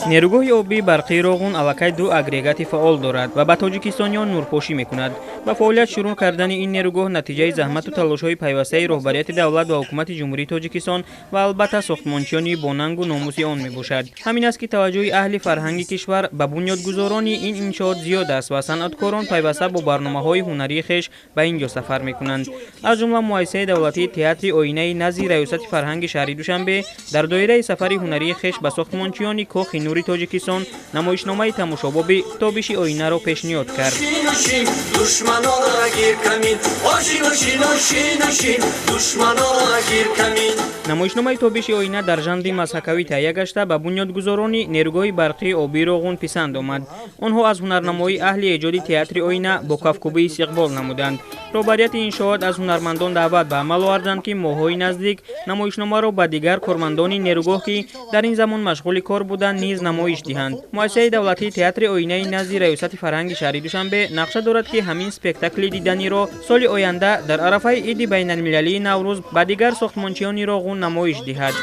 نیروگاه آبی برقی روغون علاقه دو اگریگاتی فعال دارد و به تاجیکستانیان نورپوشی میکند. با فعالیت شروع کردن این نیروگاه نتیجه زحمت و تلاش‌های پیوسته رهبریت دولت و حکومت جمهوری تاجیکستان و البته ساختمانچیان باننگ و ناموسی آن میباشد. همین است که توجه اهل فرهنگی کشور به بنیادگذاران این انشاءات زیاد است و صنعتکاران پیوسته با برنامه‌های هنری خویش به اینجا سفر میکنند. از جمله مؤسسه دولتی تئاتر آینه نزد ریاست فرهنگ شهری دوشنبه در دایره سفر هنری خویش به ساختمانچیان کاخ نوری تاجیکستان نمایشنامه تماشاباب تابش آینه را پیشنهاد کرد. نمایشنامه تابش آینه در ژانر مضحکاوی تهیه گشته به بنیادگذاران نیروگاه برقی آبی روغون پسند آمد. آنها از هنرنمای اهل ایجاد تئاتر آینه با کفکوبی استقبال نمودند. رهبریت انشاءات از هنرمندان دعوت به عمل آوردند که ماه‌های نزدیک نمایشنامه را به دیگر کارمندان نیروگاه که در این زمان مشغول کار بودند نیز نمایش دهند. مؤسسه دولتی تئاتر آینه نزد ریاست فرهنگ شهری دوشنبه نقشه دارد که همین اسپکتاکل دیدنی را سال آینده در عرفه عید بین المللی نوروز به دیگر ساختمانچیان روغون نمایش دهد.